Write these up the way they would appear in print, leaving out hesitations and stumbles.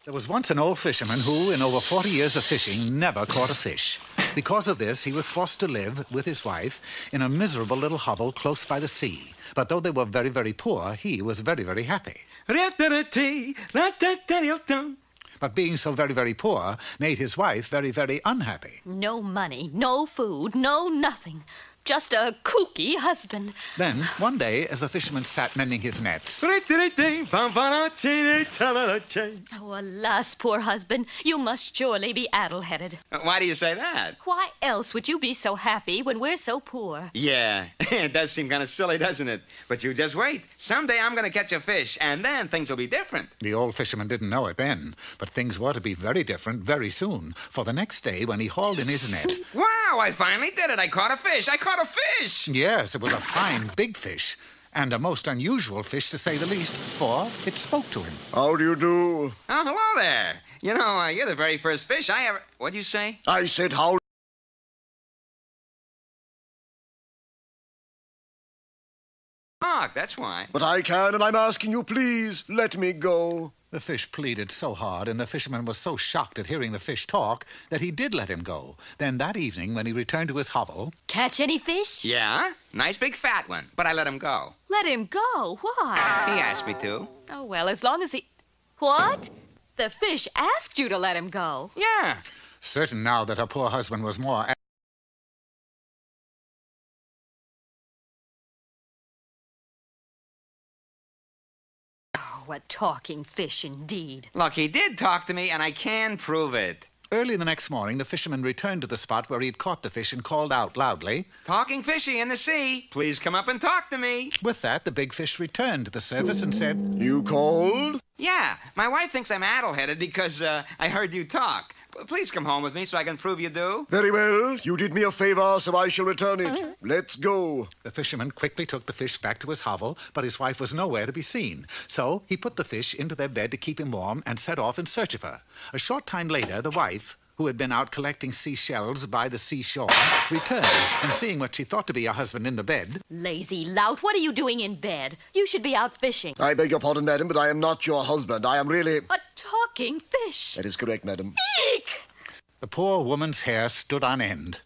There was once an old fisherman who, in over 40 years of fishing, never caught a fish. Because of this, he was forced to live, with his wife, in a miserable little hovel close by the sea. But though they were very, very poor, he was very, very happy. But being so very, very poor made his wife very, very unhappy. No money, no food, no nothing. Just a kooky husband. Then, one day, as the fisherman sat mending his nets... Oh, alas, poor husband, you must surely be addle-headed. Why do you say that? Why else would you be so happy when we're so poor? Yeah, it does seem kind of silly, doesn't it? But you just wait. Someday I'm going to catch a fish, and then things will be different. The old fisherman didn't know it then, but things were to be very different very soon. For the next day, when he hauled in his net... Wow, I finally did it. I caught a fish. I caught a fish. Yes, it was a fine, big fish. And a most unusual fish, to say the least, for it spoke to him. How do you do? Oh, hello there. You know, you're the very first fish I ever... What'd you say? I said how... Talk, that's why. But I can, and I'm asking you, please, let me go. The fish pleaded so hard, and the fisherman was so shocked at hearing the fish talk that he did let him go. Then that evening, when he returned to his hovel... Catch any fish? Yeah, nice big fat one, but I let him go. Let him go? Why? He asked me to. Oh, well, as long as he... What? The fish asked you to let him go? Yeah. Certain now that her poor husband was more... Oh, a talking fish indeed. Look, he did talk to me, and I can prove it. Early the next morning, the fisherman returned to the spot where he had caught the fish and called out loudly, "Talking fishy in the sea, please come up and talk to me." With that, the big fish returned to the surface and said, You called? Yeah, my wife thinks I'm addle-headed because I heard you talk. Please come home with me so I can prove you do. Very well. You did me a favor, so I shall return it. Let's go. The fisherman quickly took the fish back to his hovel, but his wife was nowhere to be seen. So he put the fish into their bed to keep him warm and set off in search of her. A short time later, the wife, who had been out collecting seashells by the seashore, returned, and seeing what she thought to be her husband in the bed... Lazy lout, what are you doing in bed? You should be out fishing. I beg your pardon, madam, but I am not your husband. I am really... A talking fish. That is correct, madam. Eek! The poor woman's hair stood on end.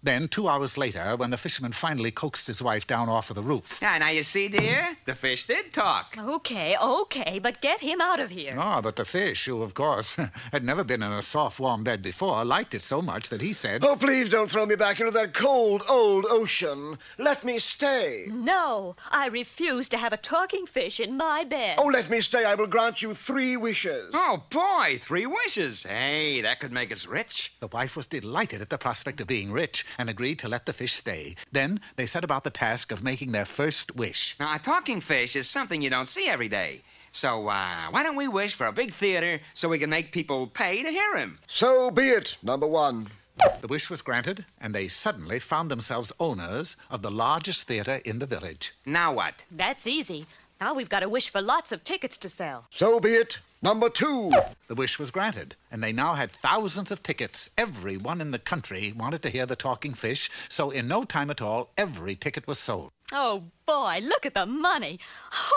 Then, 2 hours later, when the fisherman finally coaxed his wife down off of the roof... Yeah, now you see, dear, the fish did talk. Okay, but get him out of here. Ah, but the fish, who, of course, had never been in a soft, warm bed before, liked it so much that he said... Oh, please don't throw me back into that cold, old ocean. Let me stay. No, I refuse to have a talking fish in my bed. Oh, let me stay. I will grant you 3 wishes. Oh, boy, 3 wishes. Hey, that could make us rich. The wife was delighted at the prospect of being rich and agreed to let the fish stay. Then they set about the task of making their first wish. Now, a talking fish is something you don't see every day. So, why don't we wish for a big theater so we can make people pay to hear him? So be it, number 1. The wish was granted, and they suddenly found themselves owners of the largest theater in the village. Now what? That's easy. Now we've got to wish for lots of tickets to sell. So be it, number 2. The wish was granted, and they now had thousands of tickets. Everyone in the country wanted to hear the talking fish, so in no time at all, every ticket was sold. Oh, boy, look at the money.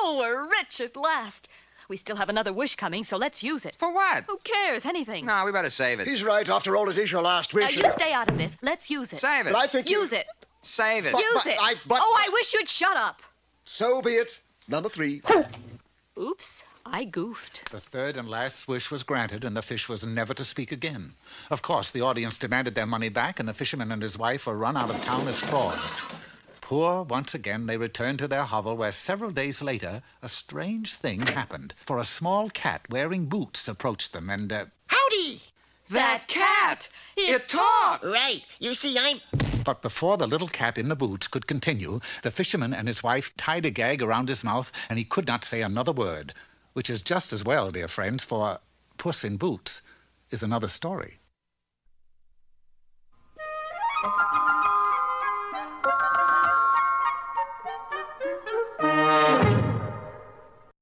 Oh, we're rich at last. We still have another wish coming, so let's use it. For what? Who cares? Anything. No, we better save it. He's right. After all, it is your last wish. Now, you stay out of this. Let's use it. Save it. But I think Use it. Save it. Use it. I wish you'd shut up. So be it, number 3. Oops, I goofed. The third and last wish was granted, and the fish was never to speak again. Of course, the audience demanded their money back, and the fisherman and his wife were run out of town as frauds. Poor, once again, they returned to their hovel, where several days later, a strange thing happened. For a small cat wearing boots approached them, and... Howdy! That cat! It talked! Right. You see, I'm... But before the little cat in the boots could continue, the fisherman and his wife tied a gag around his mouth, and he could not say another word. Which is just as well, dear friends, for Puss in Boots is another story.